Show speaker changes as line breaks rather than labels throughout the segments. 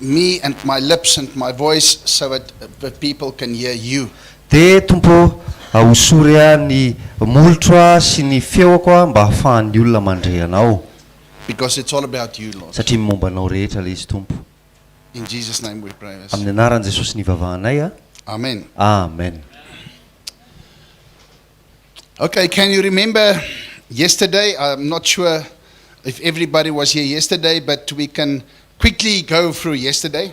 me and my lips and my voice so that people can hear you.
De tompo ahosory ny molotro sy ny feoko mba hahafahan'ny olona mandre anao
Because it's all about you, Lord.
satria momba anao rehetra le izy tompo.
In Jesus' name we pray.
Amin'ny anaran'i Jesosy nivavahanay a.
Amen.
Amen.
Okay, can you remember yesterday? I'm not sure if everybody was here yesterday, but we can quickly go through yesterday.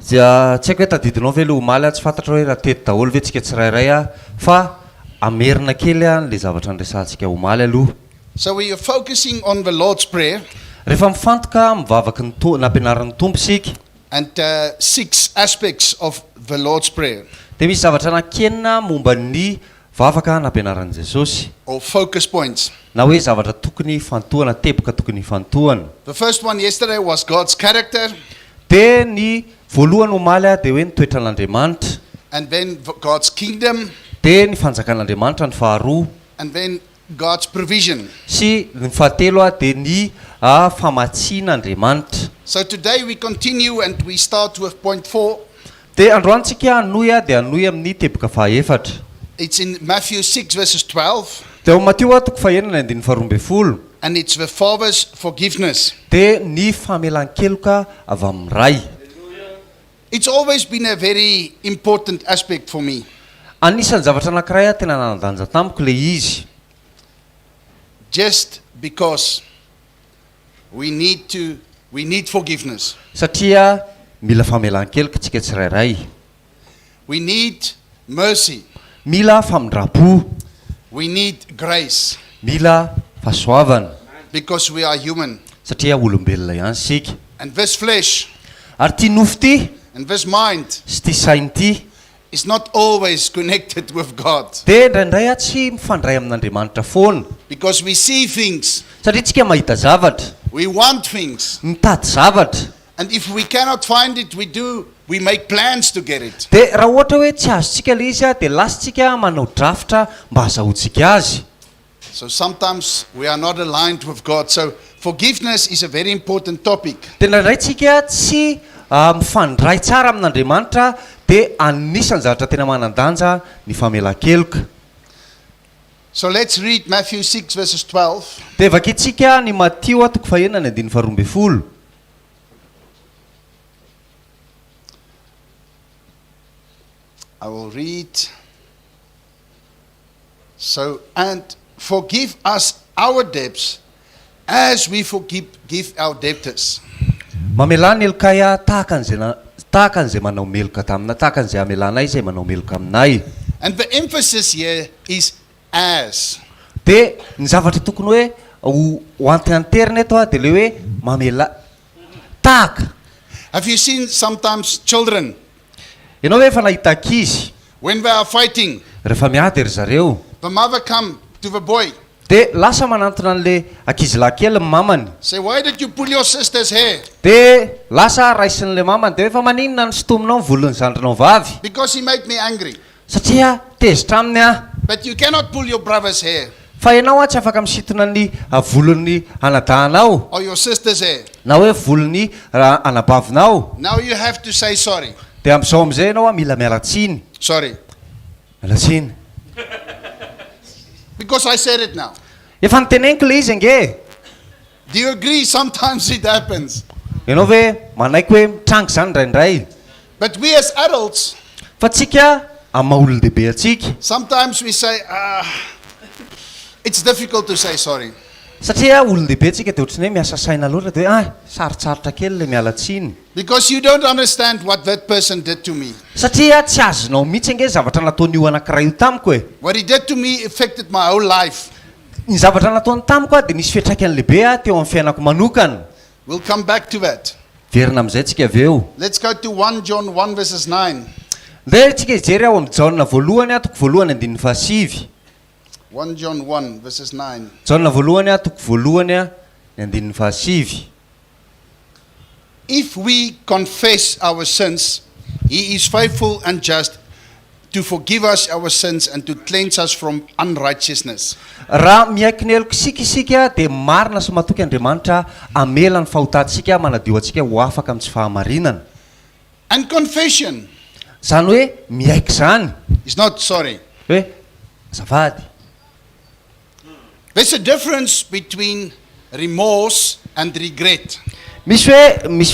Dia tsy haiko hoe tadidinao ve le omaly tsy fantatra hoe raha teto daholo ve tsika tsirairay fa amerina kely le zavatra nresantsika omaly aloha.
So we are focusing on the Lord's Prayer
Rehefa mifantoka mivavaky ny nampianaran'ny tompo sika
and 6 aspects of the Lord's Prayer,
dia misy zavatra anakenina momba ny vavaka nampianaran'i Jesosy
or focus points.
na hoe zavatra tokony fantohana teboka tokony fantohana.
The first one yesterday was God's character,
Dia ny voalohany omaly dia hoe ny toetran'Andriamanitra,
and then God's kingdom,
dia ny fanjakan'Andriamanitra ny faharoa,
and then God's provision.
sy ny fahatelo dia ny famatsian'Andriamanitra.
So today we continue and we start with point 4.
Dia androantsika anoy dia anoy amin'ny teboka fahaefatra.
It's in Matthew 6 verses 12,
Dia ao Mateo toko fahenina andiny faharoa ambin'ny folo.
and it's the Father's forgiveness.
Dia ny famelan-keloka avy amin'ny ray.
It's always been a very important aspect for me.
Anisan'ny zavatra anankiray tena nanandanja tamiko le izy.
Just because we need forgiveness.
Satria mila famelan-keloka tsika tsirairay.
We need mercy.
Mila famindrapo.
We need grace.
Mila fahasoavana.
Because we are human.
Satria olombelona ihany sika.
And this flesh
Ary ty nofo ty
and this mind
sy ty sainy ty
is not always connected with God.
dia indraindray tsy mifandray amin'Andriamanitra foana.
Because we see things,
Satria tsika mahita zavatra,
we want things.
mitady zavatra.
And if we cannot find it, we make plans to get it.
Dia raha ohatra hoe tsy azontsika le izy dia lasantsika manao drafitra mba hahazahoantsika azy.
So sometimes we are not aligned with God. So forgiveness is a very important topic.
Dia indraindray tsika tsy mifandray tsara amin'Andriamanitra dia anisan'ny zavatra tena manandanja ny famelan-keloka.
So let's read Matthew 6 verses 12.
Dia vakintsika ny Mateo toko fahenina ny andiny faharoa ambin'ny folo.
I will read. So, and forgive us our debts as we forgive our debtors.
Mamelana elokay tahaka an'izay manao meloka tamina, tahaka an'izay amelanay izay manao meloka aminay.
And the emphasis here is as.
Dia ny zavatra tokony hoe ho antenanterina eto dia le hoe mamela tahaka.
Have you seen sometimes children,
Ianao hoe efa nahita ankizy
when they are fighting,
rehefa miady ry zareo
the mother come to the boy,
dia lasa manantona an'le ankizy lahy kely ny mamany.
say, why did you pull your sister's hair?
Dia lasa raisin'le mamany dia efa maninona ny sotominao ny volon'ny zandrinao vavy
Because he made me angry.
satria tezitra aminy aho.
But you cannot pull your brother's hair
Fa ianao tsy afaka misintona ny volon'ny anadahanao
or your sister's hair.
na hoe volon'ny anabavinao.
Now you have to say sorry.
Dia amin'izao amin'izay ianao mila mialatsiny.
Sorry.
Mialatsiny.
Because I said it now.
Efa niteneniko le izy ange.
Do you agree? Sometimes it happens.
Ianao hoe manaiky hoe mitrango izany indraindray.
But we as adults,
Fa tsika amin'ny maha-olon-dehibe atsika
sometimes we say, it's difficult to say sorry.
satria olon-dehibe atsika dia ohatrany hoe miasa saina loatra dia hoe sarotsarotra kely le mialatsiny.
Because you don't understand what that person did to me.
Satria tsy azonao mihitsy ange zavatra nataony io anankiray io tamiko e.
What he did to me affected my whole life.
Ny zavatra nataony tamiko dia nisy fiantraikany lehibe teo amin'ny fiainako manokana.
We'll come back to that.
Verina amin'izay tsika avy eo.
Let's go to 1 John 1 verses 9.
Dia tsika hijery ao amin'ny Jaona voalohany toko voalohany andininy fahasivy.
1 John 1 verses 9.
Jaona voalohany toko voalohany ny andininy fahasivy.
If we confess our sins, he is faithful and just to forgive us our sins and to cleanse us from unrighteousness.
Raha miaiky ny eloko isika dia marina sy matoky Andriamanitra amela ny fahotantsika manadio antsika ho afaka amin'ny tsy fahamarinana.
And confession
Zany hoe miaiky zany
is not sorry.
hoe azafady.
There's a difference between remorse and regret.
Misy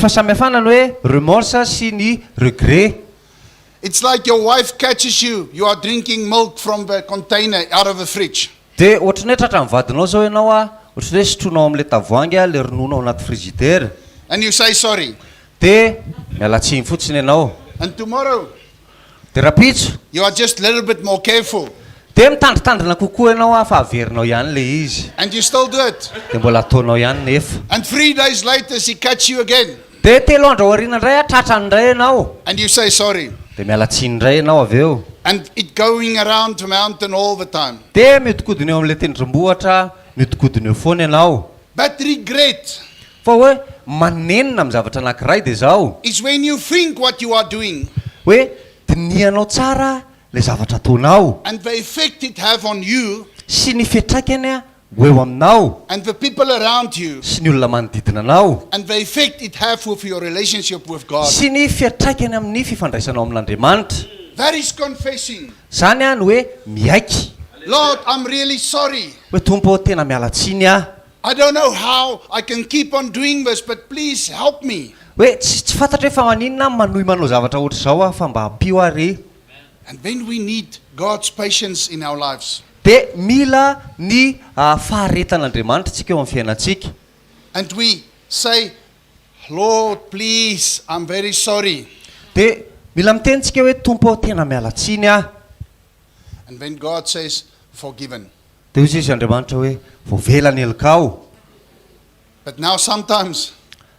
fahasamihafana ny hoe remorse sy ny regret.
It's like your wife catches you, you are drinking milk from the container out of the fridge.
Dia ohatrany hoe tratra mivadinao zao ianao ohatrany hoe sotronao amin'ilay tavoahangy le rononao anaty frizidera.
And you say sorry.
Dia miala tsiny fotsiny ianao.
And tomorrow,
Dia rapitso
you are just a little bit more careful.
dia mitandritandrina kokoa ianao fa averinao ihany le izy.
And you still do it.
Dia mbola ataonao ihany nefa.
And 3 days later, she catch you again.
Dia 3 andro aoriana indray tratrany indray ianao.
And you say sorry.
Dia miala tsiny indray ianao avy eo.
And it going around the mountain all the time.
Dia miodikodina eo amin'ilay tendrombohitra, miodikodina eo foana ianao.
But regret
Fa hoe manenina amin'ny zavatra anankiray dia zao.
is when you think what you are doing
Hoe dinihanao tsara le zavatra ataonao
and the effect it have on you
sy ny fiantraikany ho eo aminao
and the people around you
sy ny olona manodidina anao
and the effect it have with your relationship with God.
sy ny fiantraikany amin'ny fifandraisanao amin'Andriamanitra.
That is confessing.
Zany no hoe miaiky.
Lord, I'm really sorry.
Hoe tompo tena miala tsiny
I don't know how I can keep on doing this, but please help me.
hoe tsy fantatra hoe fa maninona manohy manao zavatra ohatra zao fa mba hampio ary.
And then we need God's patience in our lives.
Dia mila ny faharetan'Andriamanitra tsika eo amin'ny fiainantsika.
And we say, Lord, please, I'm very sorry.
Dia mila miteny tsika hoe tompo tena miala tsiny
And when God says, forgiven.
dia hoy izy Andriamanitra hoe voavela ny elokao.
But now sometimes,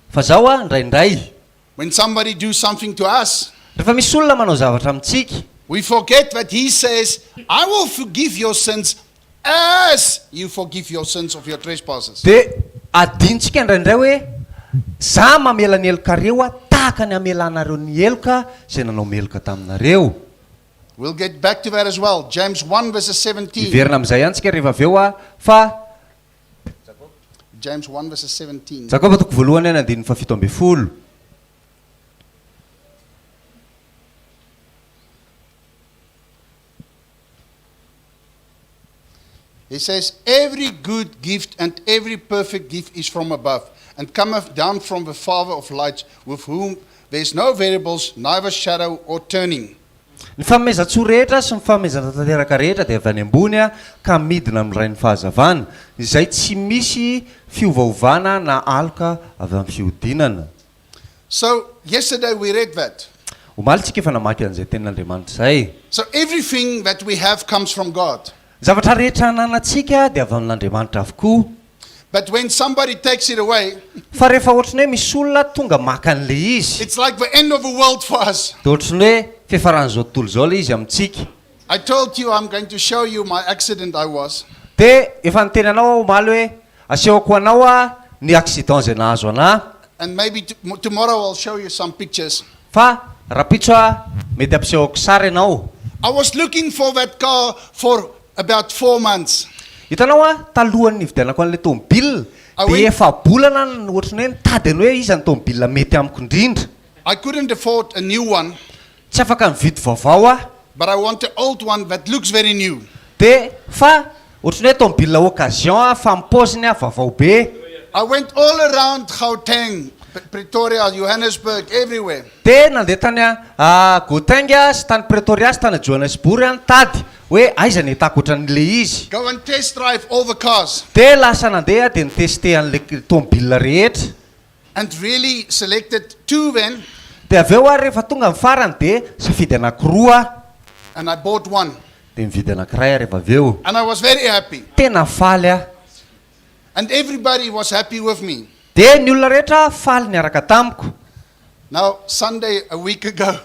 Fa zao indraindray
when somebody do something to us,
rehefa misy olona manao zavatra amintsika
we forget that He says, I will forgive your sins as you forgive your sins of your trespasses.
dia adintsika indraindray hoe za mamela ny eloka reo tahaka ny amelanareo ny eloka izay nanao meloka taminareo.
We'll get back to that as well. James 1 verses 17.
Iverina amin'izay ihany tsika rehefa avy eo fa
James 1 verses 17.
Jakoba toko voalohany ny andininy fafito amby folo.
He says, every good gift and every perfect gift is from above, and cometh down from the Father of lights, with whom there is no variables, neither shadow or turning.
Ny fanomezan-tsoa rehetra sy ny fanomezana tanteraka rehetra dia avy any ambony ka midina amin'ny ray ny fahazavana, izay tsy misy fiovaovana na aloka avy amin'ny fihodinana.
So, yesterday we read that.
Omaly tsika efa namaky an'izay tenin'Andriamanitra zay.
So, everything that we have comes from God.
Zavatra rehetra ananantsika dia avy amin'Andriamanitra avokoa.
But when somebody takes it away,
Fa rehefa ohatrany hoe misy olona tonga maka an'le izy,
it's like the end of the world for us.
dia ohatrany hoe fiafaran'izao tontolo zao le izy amintsika.
I told you I'm going to show you my accident I was.
Dia efa niteny anao omaly hoe asehoko anao ny accident zay nahazo ana.
And maybe tomorrow I'll show you some pictures.
Fa rapitso mety ampisehoko sary ianao.
I was looking for that car for about 4 months.
Hitanao talohan'ny nividianako an'ilay tomobila dia efa bolana ny ohatrany hoe nitady ny hoe iza ny tomobila mety amiko indrindra.
I couldn't afford a new one,
Tsy afaka mividy vaovao
but I want an old one that looks very new.
dia fa ohatrany hoe tomobila occasion fa mipôziny vaovao be.
I went all around Gauteng, Pretoria, Johannesburg, everywhere.
Dia nandeha tany Gauteng sy tany Pretoria sy tany Johannesburg nitady hoe aiza ny hitako ohatran'ile izy.
Go and test drive all the cars
Dia lasa nandeha dia niteste an'ilay tomobila rehetra.
and really selected 2 then,
Dia avy eo rehefa tonga amin'ny farany dia safidy anankiroa
and I bought one.
dia mividy anankiray rehefa avy eo.
And I was very happy.
Tena faly
And everybody was happy with me.
dia ny olona rehetra faly niaraka tamiko.
Now, Sunday, a week ago,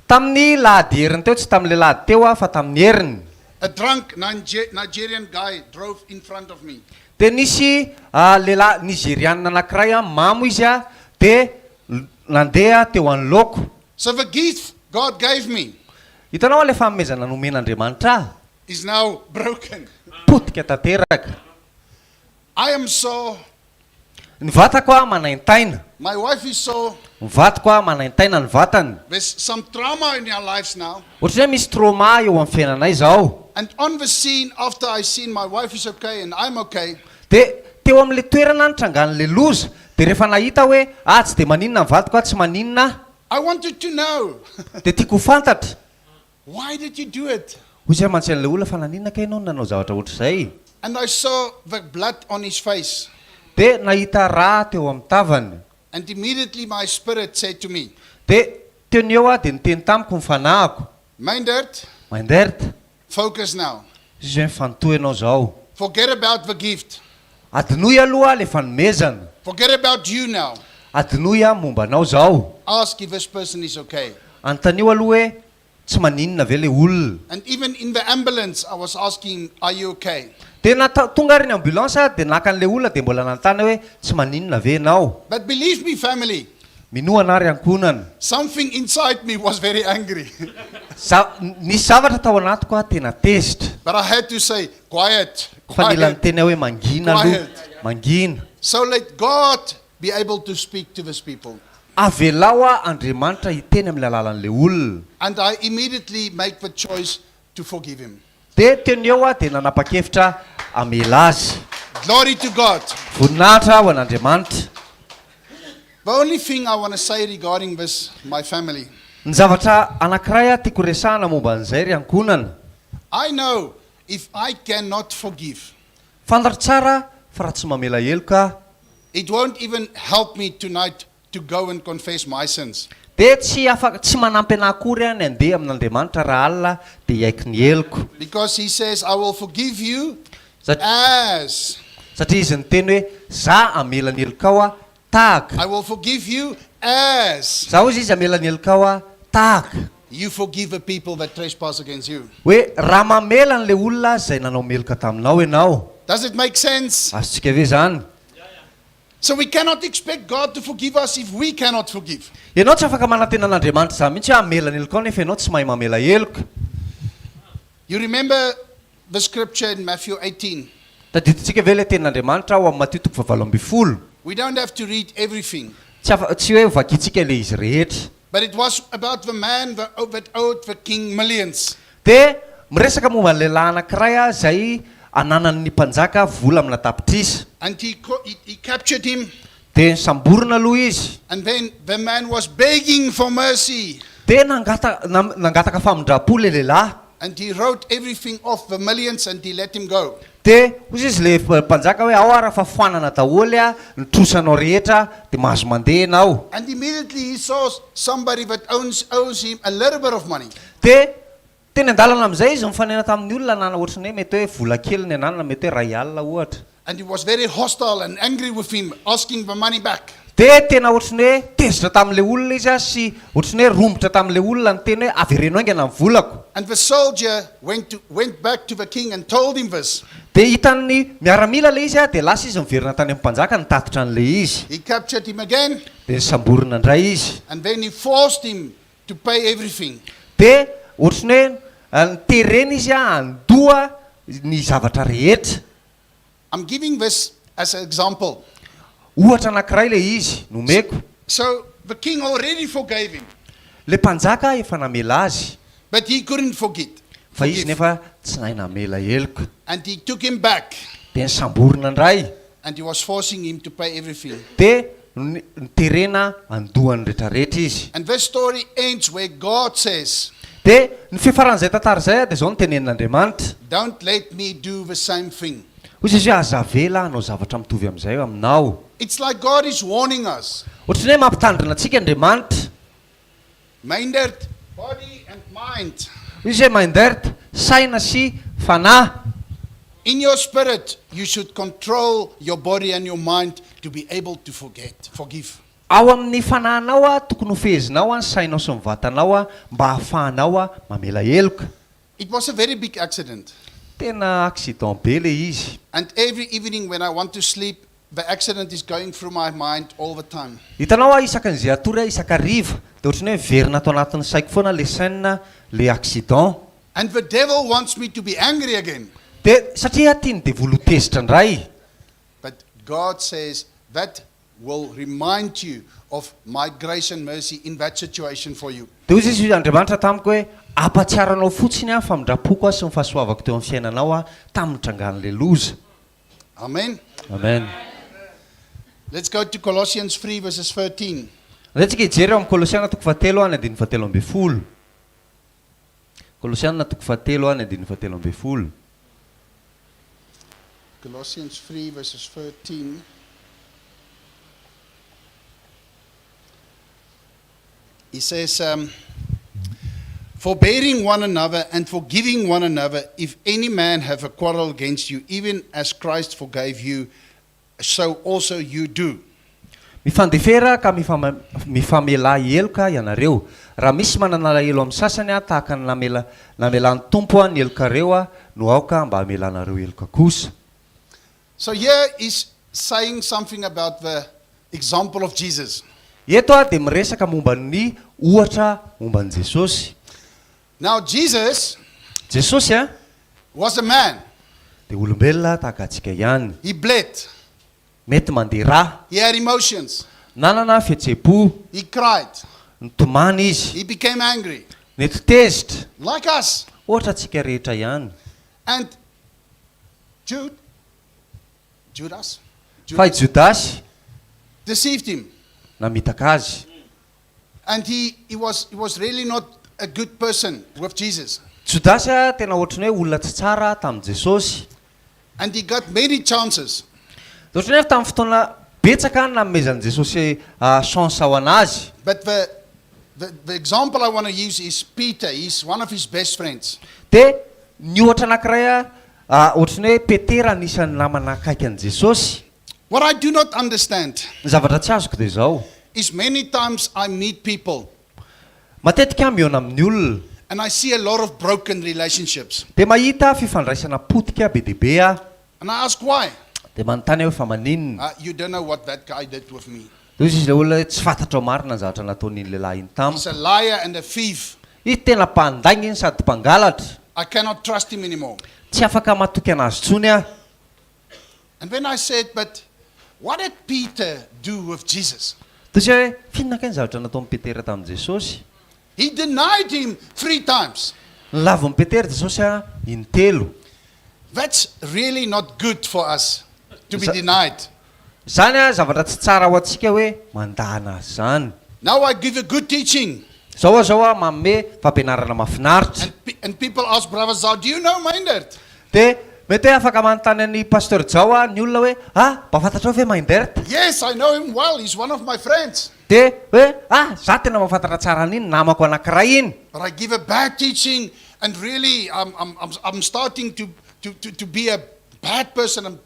Tamin'ny lahady heriny teo, tsy tamin'ilay lahady teo fa tamin'ny heriny,
a drunk Nigerian guy drove in front of me.
dia nisy lehilahy nigeriana anankiray mamo izy dia nandeha teo anoloko.
So the gift God gave me,
hitanao le fanomezana nomen'Andriamanitra
is now broken.
potika tanteraka.
I am so,
Ny vatako manaintaina,
my wife is so,
ny vatako manaintaina ny vatany.
there's some trauma in our lives now.
Ohatry hoe misy trauma eo amin'ny fiainanay zao.
And on the scene, after I seen my wife is okay and I'm okay,
De teo amin'le toerana nitrangan'le loza, de rehefa nahita hoe tsy de maninona ny vatako tsy maninona,
I wanted to know,
de tiako fantatra.
why did you do it?
Hoy zay mantsen'le olona fa naninona ka ianao nanao zavatra ohatr'izay.
And I saw the blood on his face.
De nahita raha teo amin'ny tavany.
And immediately my spirit said to me,
De teo ny eo de niteny tamiko ny fanahiko.
Mindert,
Manderta,
focus now.
izy hoe fanotoy ianao zao.
Forget about the gift.
Adinoy aloha le fanomezana.
Forget about you now.
Adinoy momba anao zao.
Ask if this person is okay.
Antanio aloha hoe tsy maninona ve le olona.
And even in the ambulance, I was asking, are you okay?
De tonga ry ny ambulance de nakan'le olona de mbola nantany hoe tsy maninona ve ianao.
But believe me, family,
Minoana ary ankonana.
something inside me was very angry.
Nisy zavatra tao anatiko tena tezitra.
But I had to say, quiet,
Fa nila
quiet.
niteny hoe mangina aloha.
Quiet.
Mangina.
So let God be able to speak to these people.
Avelao Andriamanitra hiteny amin'ny alalan'le olona.
And I immediately make the choice to forgive him.
De teny eo de nanapa-kevitra amela azy.
Glory to God.
Voninahitra ho an'Andriamanitra.
The only thing I want to say regarding this, my family,
Ny zavatra anankiray tiako resahana momba an'izay ry ankonana.
I know if I cannot forgive,
Fantatra tsara fa raha tsy mamela heloka,
it won't even help me tonight to go and confess my sins.
de tsy manampy anahy akory any andeha amin'Andriamanitra raha alina de hiaiky ny heloko.
Because he says, I will forgive you
Sat-
as
Satria izy niteny hoe za amela ny helokao tahaka.
I will forgive you as
Za hozy izy amela ny helokao tahaka.
you forgive the people that trespass against you.
Hoe raha mamela n'le olona zay nanao meloka taminao ianao.
Does it make sense?
Azontsika ve zany?
So we cannot expect God to forgive us if we cannot forgive.
Ianao tsy afaka manantena an'Andriamanitra za mihitsy hoe amela ny helokao nefa ianao tsy mahay mamela heloka.
You remember the scripture in Matthew 18.
Tadiditsika ve le tenin'Andriamanitra ao amin'ny Mateo 12.
We don't have to read everything.
Tsy hoe vakitsika le izy rehetra.
But it was about the man that owed the king millions.
De miresaka momba ny lehilahy anankiray zay ananan'ny mpanjaka vola amina tapitrisa.
And he captured him.
De samborona aloha izy.
And then the man was begging for mercy.
De nangataka famondrapo le lehilahy.
And he wrote everything off, the millions, and he let him go.
De hozy izy le mpanjaka hoe ao ara fa foanana daholo ny trosanao rehetra de mahazo mandeha ianao.
And immediately he saw somebody that owes him a little bit of money.
De teny andalana am'izay izy mifanena tamin'ny olona nana ohatrany hoe mety hoe vola kely ny ananana mety hoe ray alina ohatra.
And he was very hostile and angry with him, asking the money back.
De tena ohatrany hoe tezitra tamin'le olona izy sy ohatrany hoe rombotra tamin'le olona ny teny hoe avereno aingana ny volako.
And the soldier went back to the king and told him this.
De hitan'ny miaramila le izy de lasa izy miverina tany amin'ny mpanjaka nitatitra an'le izy.
He captured him again.
De samborina indray izy.
And then he forced him to pay everything.
De ohatrany hoe niterena izy andoa ny zavatra rehetra.
I'm giving this as an example.
Ohatra anankiray le izy nomeko.
So the king already forgave him,
Le mpanjaka efa namela azy.
but he couldn't forgive.
Fa izy nefa tsy nahay namela heloka.
And he took him back.
De nisamborina indray.
And he was forcing him to pay everything.
De niterena andoany rehetrarehetra izy.
And this story ends where God says,
De ny fifaran'izay tantara zay de zao ny tenenin'Andriamanitra.
don't let me do the same thing.
Hozy izy hoe azavela hanao zavatra mitovy amin'izay aminao.
It's like God is warning us.
Ohatrany hoe mampitandrina antsika Andriamanitra.
Minded, body and mind.
Izy hoe manderta, saina sy fanahy.
In your spirit, you should control your body and your mind to be able to forgive.
Ao amin'ny fanahinao tokony ho fehezinao ny sainao sy ny vatanao mba hahafahanao mamela heloka.
It was a very big accident.
Tena accident be le izy.
And every evening when I want to sleep, the accident is going through my mind all the time.
Hitanao a isakan'izay atory a isakariva dia ohatrany hoe verina atao anatin'ny saiko foana le saina le accident.
And the devil wants me to be angry again.
Dia satria tiany dia volotezitra indray.
But God says that will remind you of my grace and mercy in that situation for you.
Dia hozy izy Andriamanitra tamiko hoe ampatsiaranao fotsiny a fa mindrapoko a sy ny fahasoavako teo amin'ny fiainanao a tamin'ny trangan'le loza.
Amen.
Amen.
Let's go to Colossians 3 verses 13.
Antsika hijery amin'ny Kolosiana toko fahatelo a ny andiny fahatelo amby folo. Kolosiana toko fahatelo a ny andiny fahatelo amby folo.
Colossians 3 verses 13. He says, forbearing one another and forgiving one another, if any man have a quarrel against you, even as Christ forgave you, so also you do.
Mifandefera ka mifamela eloka ianareo. Raha misy manana elo amin'ny sasany a tahaka ny namelan'ny tompo a ny elokareo a no aoka mba hamelanareo eloka kosa.
So here is saying something about the example of Jesus.
Eto a dia miresaka momba ny ohatra momba ny Jesosy.
Now Jesus
Jesosy a
was a man.
dia olombelona tahaka antsika ihany.
He bled.
Mety mandeha rà.
He had emotions.
Nanana fihetsepo.
He cried.
Nitomany izy.
He became angry.
Netitezitra.
Like us.
Ohatra antsika rehetra ihany.
And Judas
Fa Judasy
deceived him.
namitaka azy.
And he was really not a good person with Jesus.
Judasy a tena ohatrany hoe olona tsy tsara tamin'i Jesosy.
And he got many chances.
Ohatrany hoe tamin'ny fotoana betsaka nanomezan'i Jesosy chance ao anazy.
But the example I want to use is Peter. He's one of his best friends.
Dia ny ohatra anankiray ohatrany hoe Petera anisan'ny namana akaiky an'i Jesosy.
What I do not understand
Ny zavatra tsy azoko dia izao.
is many times I meet people
Matetika mihaona amin'ny olona.
and I see a lot of broken relationships.
Dia mahita fifandraisana potika be dia be a.
And I ask why.
Dia manontany hoe fa maninona.
You don't know what that guy did with me.
Dia izy le olona hoe tsy fantatra marina ny zavatra nataon'iny lehilahy iny tamiko.
He's a liar and a thief.
Izy tena mpandainga iny sady mpangalatra.
I cannot trust him anymore.
Tsy afaka matoky anazy tsony a.
And when I said, but what did Peter do with Jesus?
Dia izy hoe fihinana kay ny zavatra nataon'i Petera tamin'i Jesosy.
He denied him 3 times.
Nilavon'i Petera Jesosy a intelo.
That's really not good for us to be denied.
Zany a zavatra tsy tsara ho antsika hoe mandana azy zany.
Now I give a good teaching.
Zao a manome fampianarana mahafinaritra.
And people ask, Brother Zao, do you know Mindert?
Dia mety hoe afaka manontany any pasteur Jao a ny olona hoe mba fantatrao ve Mindert?
Yes, I know him well. He's one of my friends.
Dia hoe za tena mahafantatra tsara an'iny namako anankiray iny.
But I give a bad teaching, and really I'm starting to be a bad person, and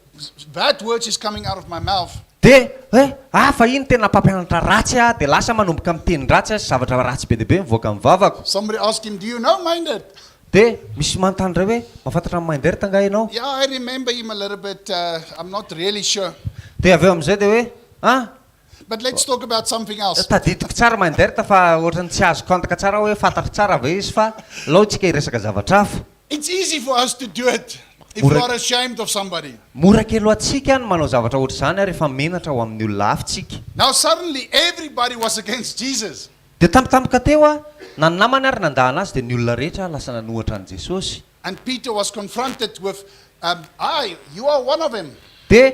bad words is coming out of my mouth.
Dia hoe fa iny tena mpampianatra ratsy a dia lasa manomboka miteny ratsy a sy zavatra ratsy be dia be mivoaka amin'ny vavako.
Somebody asked him, do you know Mindert?
Dia misy manontany ray hoe mahafantatra Mindert nga ianao?
Yeah, I remember him a little bit. I'm not really sure.
Dia avy eo amin'izay dia hoe
But let's talk about something else.
tadidiko tsara Mindert fa ohatrany tsy azoko antaka tsara hoe fantatra tsara ve izy fa laotsika hiresaka zavatra hafa.
It's easy for us to do it if we are ashamed of somebody.
Mora kely ho antsika ny manao zavatra ohatr' izany ary rehefa menatra ho amin'ny olona hafitsika.
Now suddenly everybody was against Jesus.
Dia tampotampoka teo a na ny namany ary nandahana azy dia ny olona rehetra lasa nanohatra an' Jesosy.
And Peter was confronted with, you are one of them.
Dia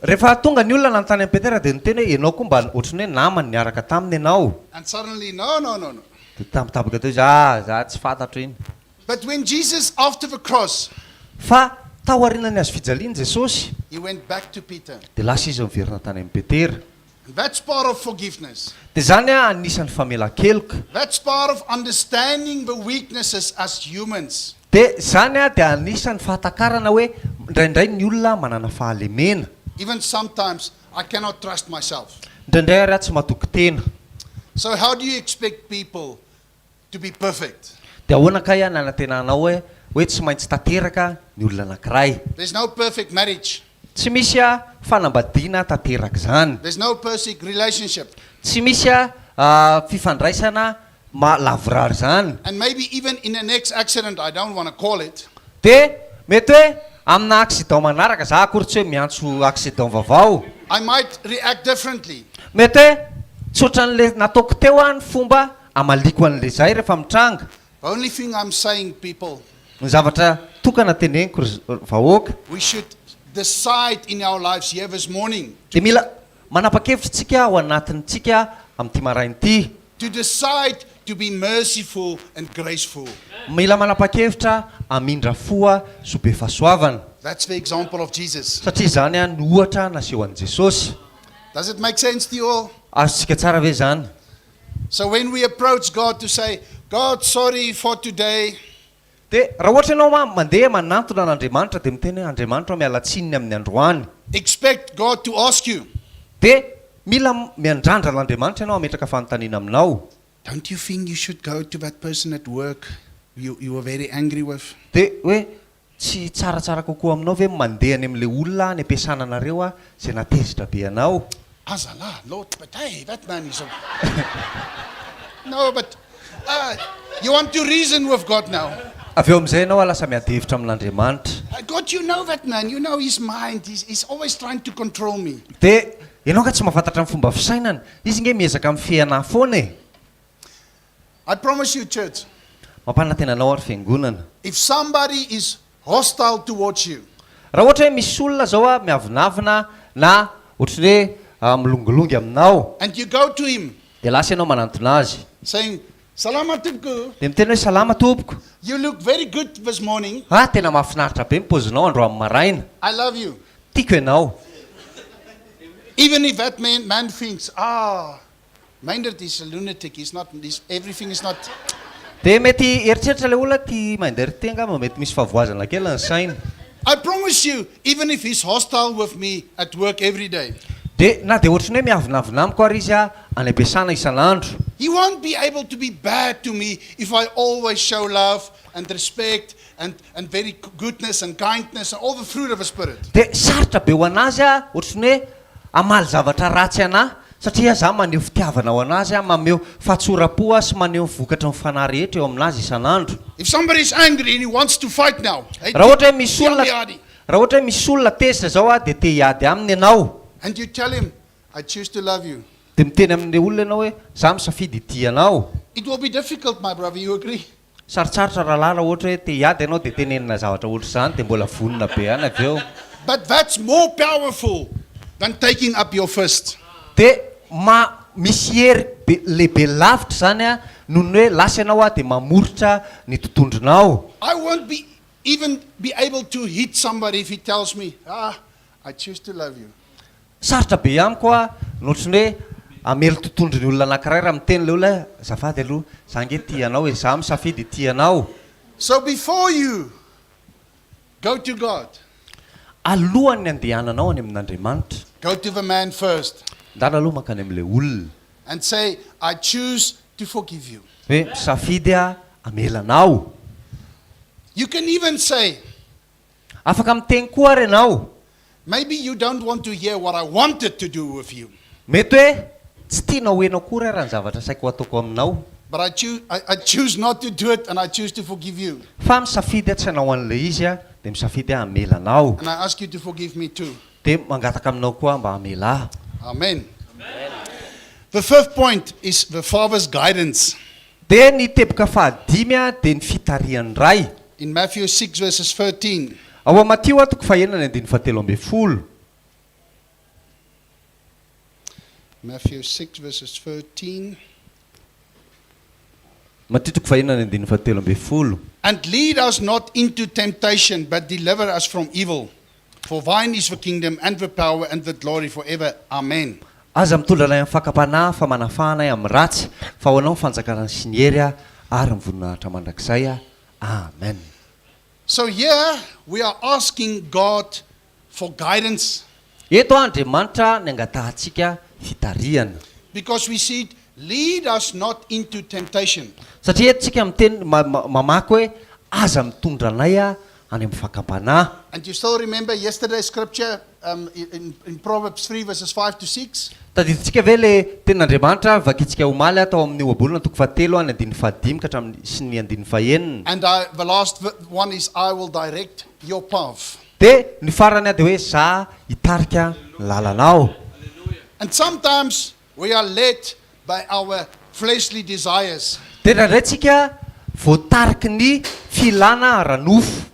rehefa tonga ny olona nanontany an'i Petera dia niteny hoe ianao koa mba ohatrany hoe namany niaraka taminy ianao.
And suddenly, no.
Dia tampotampoka teo izy za tsy fantatro iny.
But when Jesus, after the cross,
Fa tao aorianany azy fijaliany Jesosy
he went back to Peter.
dia lasa izy miverina tany amin'ny Petera.
And that's part of forgiveness.
Dia zany a anisan'ny famelan-keloka.
That's part of understanding the weaknesses as humans.
Dia zany a dia anisan'ny fahatakarana hoe indraindray ny olona manana fahalemena.
Even sometimes I cannot trust myself.
Indraindray ary tsy matoky tena.
So how do you expect people to be perfect?
Dia ahoana kay nanantenanao hoe tsy maintsy tanteraka ny olona anankiray.
There's no perfect marriage.
Tsy misy fanambadiana tanteraka zany.
There's no perfect relationship.
Tsy misy fifandraisana lavorary zany.
And maybe even in the next accident, I don't want to call it,
De mety hoe amina accident manaraka za akory tsy hoe miantso accident vaovao.
I might react differently.
Mety hoe tsoatran'le nataoko teo any fomba amaliko an'le zay rehefa mitranga.
The only thing I'm saying, people,
Ny zavatra tokana teneniko vahoaka
we should decide in our lives here this morning
de mila manapa-kevitrytsika ao anatintsika amin'ity maraina ity.
to decide to be merciful and graceful.
Mila manapa-kevitra amindra foa so be fahasoavana.
That's the example of Jesus.
Satria zany a ny ohatra naseho an'i Jesosy.
Does it make sense to you all?
Azontsika tsara ve zany?
So when we approach God to say, God, sorry for today,
De raha ohatra ianao mandeha manantona an'Andriamanitra de miteny hoe Andriamanitra miala tsininy amin'ny androany.
expect God to ask you,
De mila miandrandra l'Andriamanitra ianao ametraka fanontaniana aminao.
don't you think you should go to that person at work you were very angry with?
De hoe tsy tsaratsara kokoa aminao ve mandeha any amin'le olona ny ampiasana anareo zay natezitra be anao.
Azala, Lord, but hey, that man is... No, but you want to reason with God now.
Avy eo amin'izay ianao lasa miady hevitra amin'Andriamanitra.
God, you know that man. You know his mind. He's always trying to control me.
De ianao ka tsy mahafantatra ny fomba fisainana. Izy nge miezaka amin'ny fiaina foana e.
I promise you, church,
Mampanantenanao ary fiangonana.
if somebody is hostile towards you,
Raha ohatra hoe misy olona zao miavinavina na ohatry hoe milongolongy aminao
and you go to him
de lasa ianao manantona azy
saying, Salamat Tibku,
de miteny hoe salama tompoko.
you look very good this morning.
Tena mahafinaritra be ny pozinao andro amin'ny maraina.
I love you.
Tiako ianao.
Even if that man thinks, Mindert is a lunatic, everything is not...
De mety eritreritra le olona ty mandery-tenga mety misy favoazana kely ny sainy.
I promise you, even if he's hostile with me at work every day,
De na de ohatrany hoe miavinavina amiko ary izy any ampiasana isan'andro.
he won't be able to be bad to me if I always show love and respect and very goodness and kindness and all the fruit of the Spirit.
De sarotra be ho anazy ohatrany hoe amaly zavatra ratsy anahy satria za maneho fitiavana ho anazy mameo fahatsora-po sy maneho vokatra ny fanahy rehetra eo aminazy isan'andro.
If somebody is angry and he wants to fight now, hey,
Raha ohatra hoe misy olona
Yadi,
raha ohatra hoe misy olona tezitra zao de te hiady aminy ianao.
and you tell him, I choose to love you.
De miteny amin'le olona ianao hoe za misafidy ity ianao.
It will be difficult, my brother, you agree?
Sarotsarotra rahalahy raha ohatra hoe te hiady ianao de tenenina zavatra ohatra zany de mbola vonona be any avy eo.
But that's more powerful than taking up your fist.
De misy hery lehibe lavitra zany noho ny hoe lasa ianao de mamoritra ny totondronao.
I won't even be able to hit somebody if he tells me, I choose to love you.
Sarotra be amiko nohatra ny hoe amely totondro ny olona anankiray raha miteny le olona zafady aloha za nge tia anao hoe za misafidy tia anao.
So before you go to God,
Alohan'ny andehananao any amin'Andriamanitra,
go to the man first
ndara aloha mankany amin'le olona
and say, I choose to forgive you.
hoe misafidy amelanao.
You can even say,
Afaka miteny koa ary ianao.
maybe you don't want to hear what I wanted to do with you,
Mety hoe tsy tianao hoenao koa raha ny zavatra saiko ataoko aminao.
but I choose not to do it and I choose to forgive you.
Fa misafidy tsy hanao an'le izy de misafidy amelanao.
And I ask you to forgive me too.
De mangataka aminao koa mba amela.
Amen. The fifth point is the Father's guidance.
De ny teboka fahadimy de ny fitarian'ny ray.
In Matthew 6 verses 13.
Ao amin'ny Matio toko fahenina andiny fahatelo amby folo.
Matthew 6 verses 13.
Matio toko fahenina andiny fahatelo amby folo.
And lead us not into temptation, but deliver us from evil. For thine is the kingdom and the power and the glory forever. Amen.
Aza mitondra anay amin'ny fakapanahy fa manafana amin'ny ratsy fa ho anao ny fanjakana sy ny hery ary ny voninahitra mandrakizay. Amen.
So here we are asking God for guidance,
Eto Andriamanitra ny angatahantsika fitariana.
because we see it, lead us not into temptation.
Satria eto tsika miteny mamaky hoe aza mitondra anay any amin'ny fakam-panahy.
And you still remember yesterday's scripture in Proverbs 3 verses 5 to 6?
Tadidintsika ve le ten'Andriamanitra vakitsika omaly atao amin'ny ohabolana toko fahatelo any andininy fahadimy ka hatramin'ny sy ny andininy fahaenina.
And the last one is, I will direct your path.
De ny farany dia hoe za hitarika ny lalanao.
And sometimes we are led by our fleshly desires.
De ndraindraitsika voatariky ny filana ara-nofo.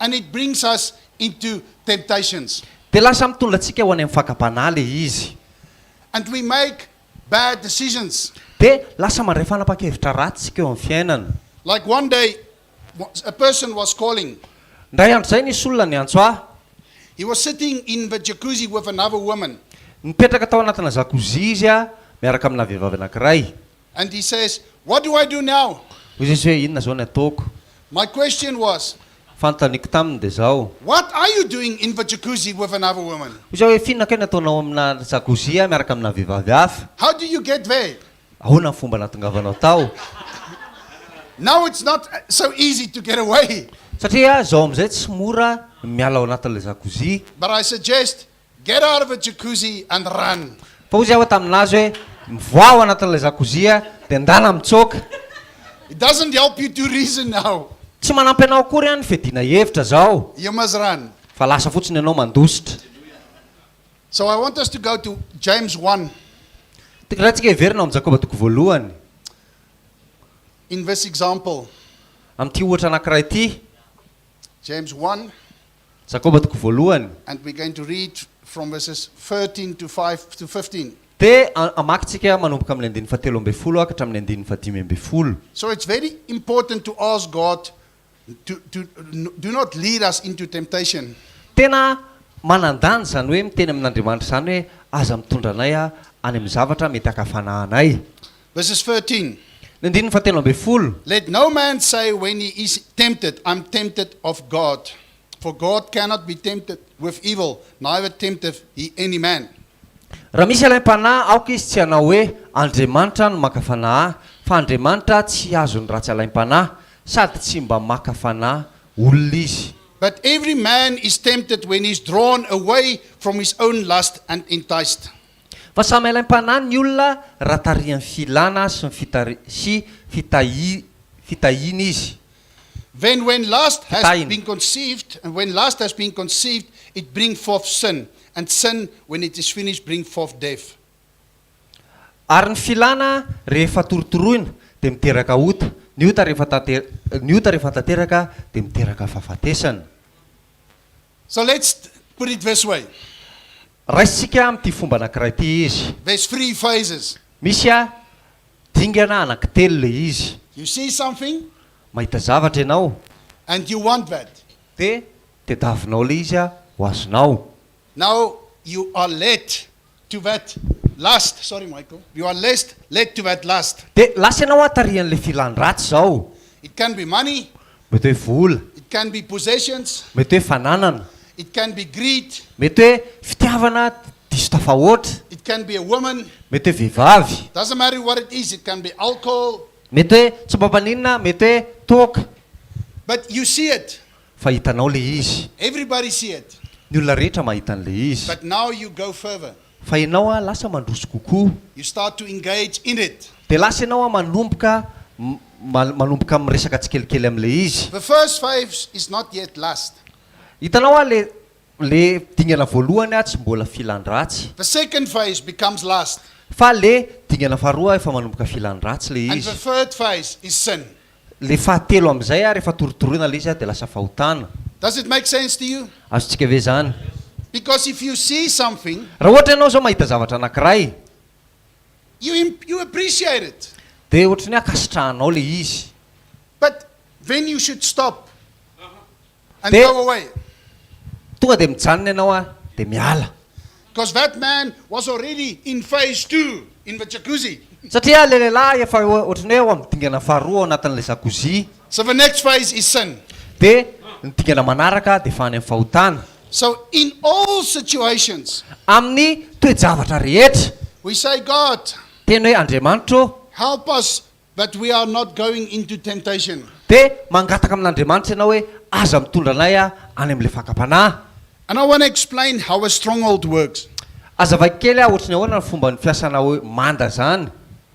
And it brings us into temptations.
De lasa mitondra antsika ho any amin'ny fakam-panahy le izy.
And we make bad decisions.
De lasa mandray fanapa-kevitra ratsy sika eo amin'ny fiainana.
Like one day, a person was calling.
Ndray andro zay nisy olona ny antso ahy.
He was sitting in the jacuzzi with another woman.
Mipetraka tao anatina jacuzzi izy a miaraka amina vehivavy anankiray.
And he says, what do I do now?
Hoy izy hoe inona zao ny ataoko?
My question was,
Fantaniko taminy de zao.
what are you doing in the jacuzzi with another woman?
Hoy zao hoe fiona kay nataonao amina jacuzzi a miaraka amina vehivavy hafa?
How do you get there?
Ahoana ny fomba natongavanao tao?
Now it's not so easy to get away.
Satria zao amizay tsy mora miala ao anatin'le jacuzzi.
But I suggest, get out of the jacuzzi and run.
Fa hoy zay hoe taminazy hoe mivoao anatin'le jacuzzi a de ndana mitsoka.
It doesn't help you to reason now.
Tsy manampy anao akory any fedina hevitra zao.
You must run.
Fa lasa fotsiny ianao mandositra.
So I want us to go to James 1
Tikiratsika heverina amin'ny Jakoba toko voalohany.
in this example.
Amin'ity ohatra anankiray ity,
James 1,
Jakoba toko voalohany.
and we're going to read from verses 13 to 5 to 15.
De amakitsika manomboka amin'ny andininy fahatelo ambin'ny folo ka hatramin'ny andininy fahadimy ambin'ny folo.
So it's very important to ask God to do not lead us into temptation.
Tena manandany zany hoe miteny amin'Andriamanitra zany hoe aza mitondra anay a any amin'ny zavatra mety hakafananay.
Verses 13.
Ny andininy fahatelo ambin'ny folo.
Let no man say when he is tempted, I'm tempted of God. For God cannot be tempted with evil, neither tempteth he any man.
Raha misy alaim-panahy aoka izy tsy hanao hoe Andriamanitra no maka fanahy, fa Andriamanitra tsy azo ny ratsy alaim-panahy, sady tsy mba maka fanahy olona izy.
But every man is tempted when he is drawn away from his own lust and enticed.
Fa samy alaim-panahy ny olona raha tarihan'ny filana sy ny fitahiana izy.
Then when lust has
Fitahin.
been conceived, and when lust has been conceived, it brings forth sin. And sin, when it is finished, brings forth death.
Ary ny filana rehefa torotoroina dia miteraka ota, ny ota rehefa tanteraka dia miteraka fahafatesana.
So let's put it this way.
Raisitsika amin'ity fomba anankiray ity izy.
There's 3 phases.
Misy a dingana anankitelo le izy.
You see something,
Mahita zavatra ianao
and you want that.
dia tediavinao le izy a ho azonao.
Now you are led to that lust. Sorry, Michael. You are led to that lust.
Dia lasa ianao atarihan'le filany ratsy zao.
It can be money.
Mety hoe vola,
It can be possessions.
mety hoe fananana,
It can be greed.
mety hoe fitiavana diso tafahoatra,
It can be a woman.
mety hoe vehivavy,
Doesn't matter what it is. It can be alcohol.
mety hoe tsy mampaninona, mety hoe toaka.
But you see it.
Fa hitanao le izy.
Everybody see it.
Ny olona rehetra mahita an'le izy.
But now you go further.
Fa ianao a lasa mandroso kokoa.
You start to engage in it.
Dia lasa ianao a manomboka manomboka amin'ny resaka tsikelikely amin'le izy.
The first phase is not yet lust.
Hitanao a le dingana voalohany a tsy mbola filany ratsy.
The second phase becomes lust.
Fa le dingana faharoa efa manomboka filany ratsy le
And the
izy.
third phase is sin.
Le fahatelo amin'izay a rehefa torotoroina le izy a dia lasa fahotana.
Does it make sense to you?
Azontsika ve zany?
Because if you see something,
Raha ohatra ianao zao mahita zavatra anankiray,
you appreciate it.
dia ohatry ny akasitrahanao le izy.
But then you should stop and
They-
go away.
Tonga dia mijanona ianao a dia miala.
Because that man was already in phase 2 in the jacuzzi.
Satria le lehilahy efa ohatry ny hoe ao amin'ny dingana faharoa ao anatin'le jacuzzi,
So the next phase is sin.
dia ny dingana manaraka dia efa any amin'ny fahotana.
So in all situations,
Amin'ny toe-javatra rehetra,
we say, God,
teny hoe Andriamanitra,
help us that we are not going into temptation.
dia mangataka amin'Andriamanitra ianao hoe aza mitondra anay a any amin'le fakapanahy.
And I want to explain how a stronghold works.
Azavaiko kely a ohatrany ahoana ny fomba ny fiasana hoe manda zany.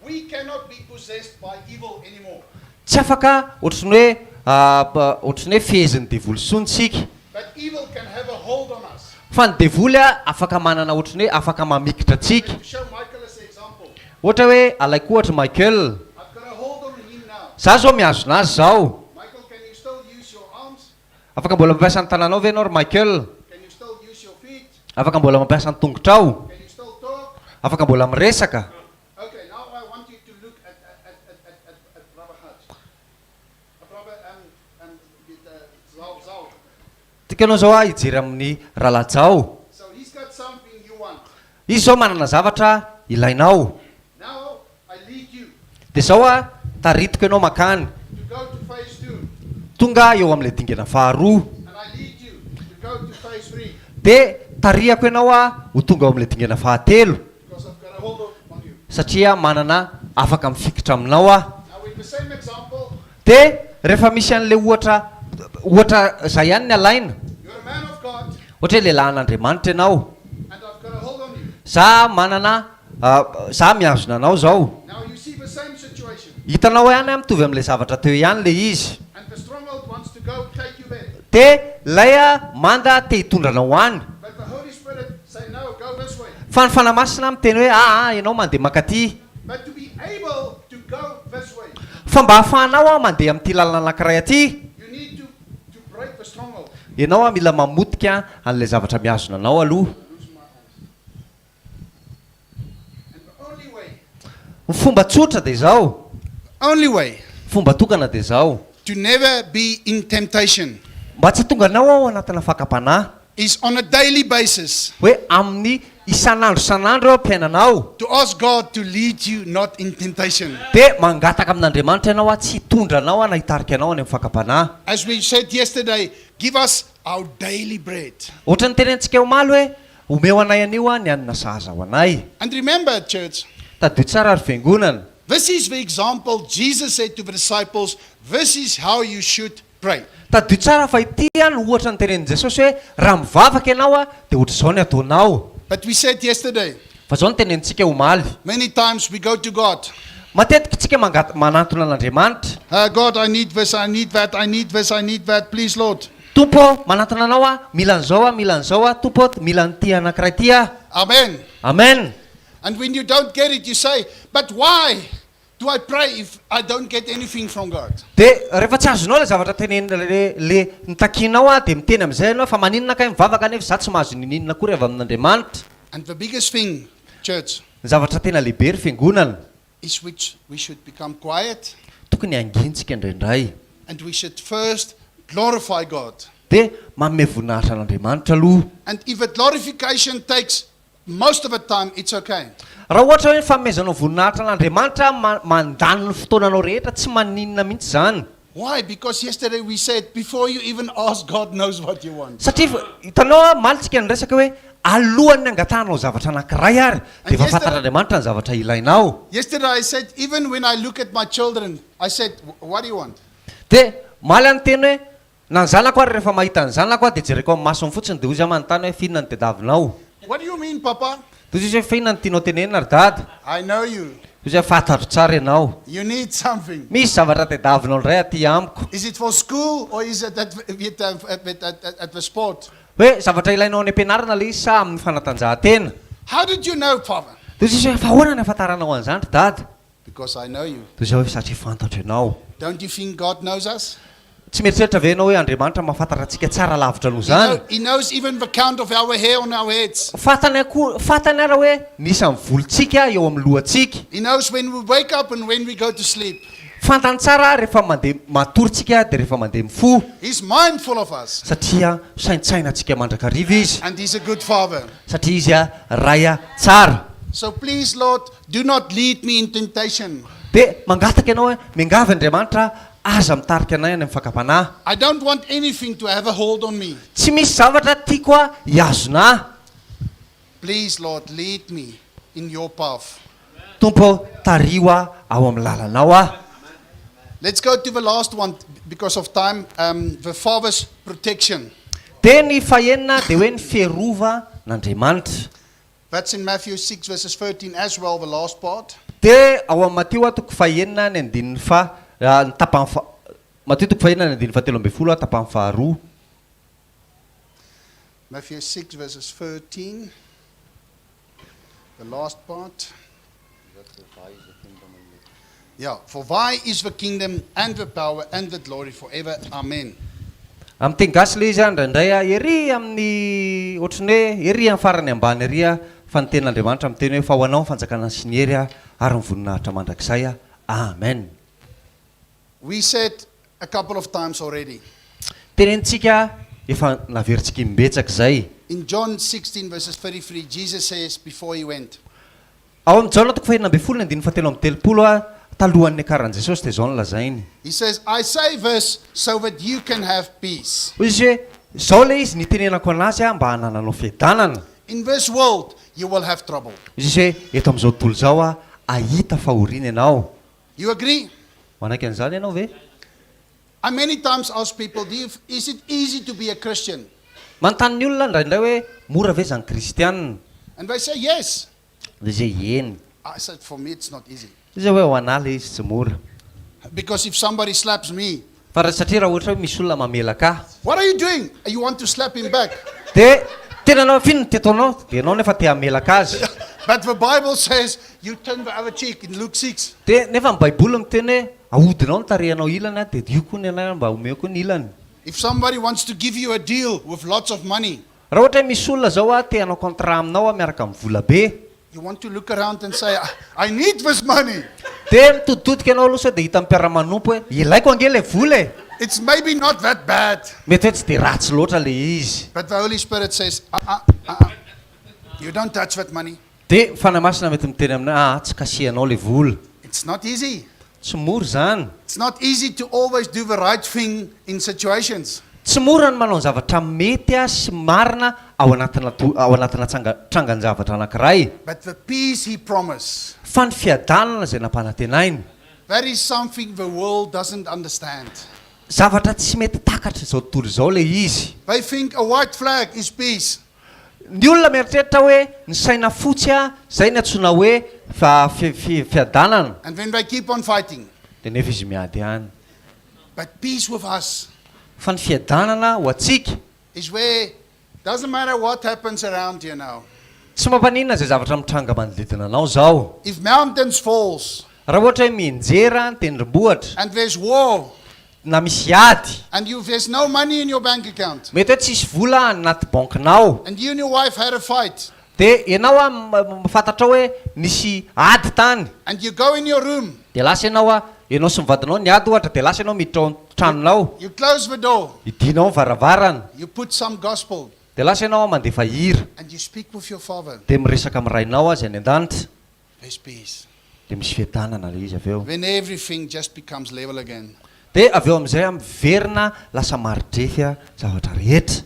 We cannot be possessed by evil anymore.
Tsy afaka ohatrany hoe fehezin'ny devoly sontsika.
But evil can have a hold on us.
Fa ny devoly a afaka manana ohatrany hoe afaka mamikitra atsika.
To show Michael as an example,
Ohatra hoe alaiko ohatra Michael.
I've got a hold on him now.
Za zao mihazona azy zao.
Michael, can you still use your arms?
Afaka mbola mampiasa ny tananao ve anao ry Michael?
Can you still use your feet?
Afaka mbola mampiasa ny tongotrao?
Can you still talk?
Afaka mbola miresaka?
Okay, now I want you to look at Brother Hutch. Brother Zao.
Tikanao zao a hijery amin'ny Ralajao.
So he's got something you want.
Izy zao manana zavatra ilainao.
Now I lead you
Dia zao a taritiko ianao makany.
to go to phase 2.
Tonga eo amin'ilay dingana faharoa.
And I lead you to go to phase 3.
Dia tarihako ianao a ho tonga eo amin'ilay dingana fahatelo.
Because I've got a hold on you.
Satria manana afaka mifikitra aminao a.
Now with the same example,
Dia rehefa misy an'ilay ohatra izay ihany ny alaina.
you're a man of God
Ohatra hoe lehilahy an'Andriamanitra ianao.
and I've got a hold on you.
Za manana za mihazona anao zao.
Now you see the same situation.
Hitanao ihany mitovy amin'ilay zavatra teo ihany le izy.
And the stronghold wants to go take you there.
Dia lay a manda te hitondra anao any.
But the Holy Spirit say no, go this way.
Fa ny fanamasina miteny hoe ianao mandeha makaty.
But to be able to go this way,
Fa mba hahafahanao a mandeha amin'ity lalana anankiray aty,
you need to break the stronghold.
ianao a mila mamotika an'ilay zavatra mihazona anao aloha.
Lose my eyes. And the only way,
Ny fomba tsotra dia zao,
only way
fomba tokana dia zao,
to never be in temptation
mba tsy tonga anao ao anatina fakapanahy,
is on a daily basis
hoe amin'ny isan'andro ampiainanao,
to ask God to lead you not in temptation.
dia mangataka amin'Andriamanitra ianao a tsy hitondra anao a na hitarika anao any amin'ny fakapanahy.
As we said yesterday, give us our daily bread.
Ohatra ny tenentsika omaly hoe omeo anay anio a ny anina sahaza ho anay.
And remember, church,
Tadio tsara ary fiangonana.
this is the example Jesus said to the disciples, this is how you should pray.
Tadio tsara fa ity a no ohatra ny tenenin' Jesosy hoe raha mivavaka ianao a dia ohatra izao ny ataonao.
But we said yesterday,
Fa zao ny tenentsika omaly.
many times we go to God.
Matetika tsika manantona an'Andriamanitra.
God, I need this, I need that, I need this, I need that. Please, Lord.
Tompo, manantona anao a, mila an'izao a, tompo, mila an'ity anankiray ity a.
Amen.
Amen.
And when you don't get it, you say, but why do I pray if I don't get anything from God?
Dia rehefa tsy azonao le zavatra tenenina le nitakinao a, dia miteny amin'izay ianao fa maninona kay mivavaka nefa za tsy mahazo ninina kory avy amin'Andriamanitra.
And the biggest thing, church,
Ny zavatra tena lehibe ry fiangonana,
is which we should become quiet
tokony angintsika indraindray.
and we should first glorify God.
Dia manome voninahitra an'Andriamanitra aloha.
And if a glorification takes most of the time, it's okay.
Raha ohatra hoe fanomezanao voninahitra an'Andriamanitra mandany ny fotoananao rehetra tsy maninona mihitsy zany.
Why? Because yesterday we said, before you even ask, God knows what you want.
Satria hitanao a malitsika ny resaka hoe alohan'ny angatahanao zavatra anankiray ary dia efa fantatr'Andriamanitra ny zavatra ilainao.
Yesterday I said, even when I look at my children, I said, what do you want?
Dia maly any teny hoe na ny zanako ary rehefa mahita ny zanako a dia jereko amin'ny masony fotsiny dia ozy aho manontany hoe fihinona ny tediavinao.
What do you mean, Papa?
Dia ozy hoe fihinona ny tianao tenenina ry dada.
I know you.
Ozy hoe fantatro tsara ianao.
You need something.
Misy zavatra tediavinao iray aty amiko.
Is it for school or is it at the sport?
Hoe zavatra ilainao any am-pianarana le izy sa amin'ny fanatanjahantena.
How did you know, Papa?
Dia ozy hoe fa ahoana ny ahafantaranao an'izany ry dada.
Because I know you.
Dia ozy hoe satria fantatro ianao.
Don't you think God knows us?
Tsy mieritreritra ve ianao hoe Andriamanitra mahafantatra antsika tsara lavitra noho zany.
He knows even the count of our hair on our heads.
Fatany ara hoe nisy amin'ny volontsika eo amin'ny lohantsika.
He knows when we wake up and when we go to sleep.
Fantany tsara rehefa mandeha matorytsika dia rehefa mandeha mifoha.
He's mindful of us.
Satria saintsainantsika mandrakariva izy.
And He's a good Father.
Satria izy a ray a tsara.
So please, Lord, do not lead me in temptation.
Dia mangataka ianao hoe miangavy Andriamanitra aza mitarika anay any amin'ny fakapanahy.
I don't want anything to have a hold on me.
Tsy misy zavatra tiako a hiazona.
Please, Lord, lead me in your path.
Tompo tario a ao amin'ny lalanao a.
Let's go to the last one because of time. The Father's protection.
Dia ny fahenina dia hoe ny fiarova n'Andriamanitra.
That's in Matthew 6 verses 13 as well, the last part.
Dia ao amin'ny Mateo toko fahenina ny andininy ny tapany Mateo toko fahenina ny andininy fahatelo ambin'ny folo tapany faharoa.
Matthew 6 verses 13. The last part. Yeah, for thy is the kingdom and the power and the glory forever. Amen.
Amin'ny teny gasy le izy indraindray ery amin'ny ohatrany hoe ery amin'ny farany ambany ery fa ny tenin'Andriamanitra amin'ny teny hoe fa ho anao ny fanjakana sy ny hery ary ny voninahitra mandrakizay. Amen.
We said a couple of times already.
Tenentsika efa naveritsika imbetsaka zay.
In John 16 verses 33, Jesus says before he went,
Ao amin'ny Jaona toko fahenina ambin'ny folo ny andininy fahatelo amby telopolo talohan'ny akaran'i Jesosy dia izao no lazainy.
he says, I say this so that you can have peace.
Hoy izy hoe izao le izy nitenenako anazy mba hanananao fiadanana.
In this world, you will have trouble.
Izy hoe eto amin'izao tontolo izao ahita fahoriana ianao.
You agree?
Manaiky an'izany ianao ve?
I many times ask people, is it easy to be a Christian?
Manontany ny olona indraindray hoe mora ve zany kristianina?
And they say, yes.
Dia izay eny.
I said, for me, it's not easy.
Izy hoe ho anahy le izy tsy mora.
Because if somebody slaps me,
Fa satria raha ohatra hoe misy olona mamelaka
what are you doing? You want to slap him back.
dia tena anao finony ty ataonao dia anao nefa te hamelaka azy.
But the Bible says, you turn the other cheek in Luke 6.
Dia nefa ny Baiboly miteny hoe ahodinao ny tarehanao ilana dia dio koa ny anao mba omeo koa ny ilany.
If somebody wants to give you a deal with lots of money,
Raha ohatra hoe misy olona zao te hanao contrat aminao miaraka amin'ny vola be,
you want to look around and say, I need this money.
dia mitoditodika ianao aloha sao dia hita mpiara-manompo hoe ilaiko ange le vola e.
It's maybe not that bad.
Mety hoe tsy dia ratsy loatra le izy.
But the Holy Spirit says, you don't touch that money.
Dia fanahy masina mety miteny aminao tsy kasihanao le vola.
It's not easy.
Tsy mora zany.
It's not easy to always do the right thing in situations.
Tsy mora ny manao ny zavatra mety sy marina ao anatina trangan-javatra anankiray.
But the peace he promised,
Fa ny fiadanana izay nampanantenainy,
that is something the world doesn't understand.
zavatra tsy mety takatra izao tontolo izao le izy.
They think a white flag is peace.
Ny olona mieritreritra hoe ny saina fotsy izay ny antsoina hoe fiadanana.
And then they keep on fighting.
Dia nefa izy miady ihany.
But peace with us
Fa ny fiadanana ho antsika
is where doesn't matter what happens around you now.
tsy mampaninona izay zavatra mitranga manodidina anao zao.
If mountains falls
Raha ohatra hoe mienjera ny tendrombohitra
and there's war
na misy ady,
and there's no money in your bank account
mety hoe tsisy vola anaty bankinao,
and you and your wife had a fight
dia ianao mafantatra hoe nisy ady tany,
and you go in your room,
dia lasa ianao ianao sy mivadinao ny ady ohatra dia lasa ianao miditra ao tranonao,
you close the door,
idinao ny varavarana,
you put some gospel
dia lasa ianao mandefa hira,
and you speak with your father,
dia miresaka amin'ny rainao azy any an-danitra,
there's peace.
dia misy fiadanana le izy avy eo.
Then everything just becomes level again.
Dia avy eo amin'izay miverina lasa maridrefy zavatra rehetra.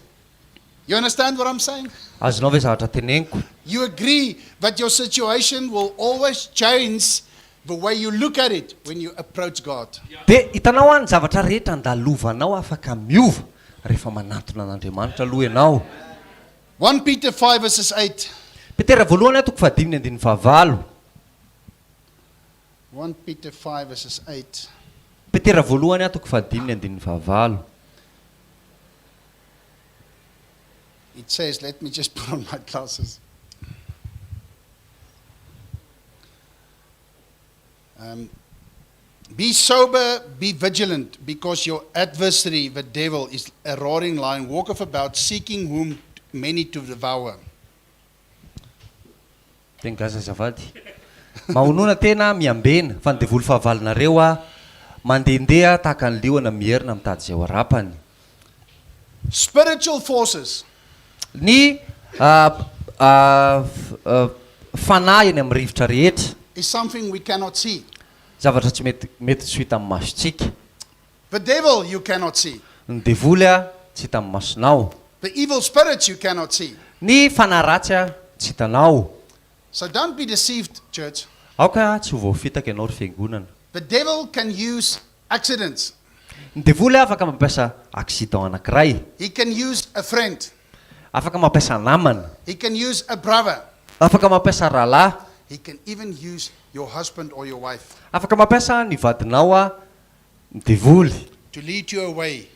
You understand what I'm saying?
Azonao ve zavatra teneniko?
You agree that your situation will always change the way you look at it when you approach God.
Dia hitanao ny zavatra rehetra andalovanao afaka miova rehefa manantona an'Andriamanitra aloha ianao.
1 Peter 5 verses 8.
Petera voalohany toko fahadimy andininy fahavalo.
1 Peter 5 verses 8.
Petera voalohany toko fahadimy andininy fahavalo.
It says, let me just put on my glasses. Be sober, be vigilant, because your adversary, the devil, is a roaring lion, walketh about, seeking whom many to devour.
Teny gasy azafady. Mahonona tena miambena fa ny devoly fahavalonareo mandehandeha tahaka ny liona mierina mitady izay ho arapany.
Spiritual forces
Ny fanahy eny amin'ny rivotra rehetra,
is something we cannot see.
zavatra tsy mety tsy hita amin'ny masontsika.
The devil you cannot see.
Ny devoly tsy hita amin'ny masonao.
The evil spirits you cannot see.
Ny fanahy ratsy tsy hitanao.
So don't be deceived, church.
Aoka tsy ho voafitaka ianao ry fiangonana.
The devil can use accidents.
Ny devoly afaka mampiasa accident anankiray,
He can use a friend.
afaka mampiasa namana,
He can use a brother.
afaka mampiasa rahalahy,
He can even use your husband or your wife
afaka mampiasa ny vadinao ny devoly
to lead you away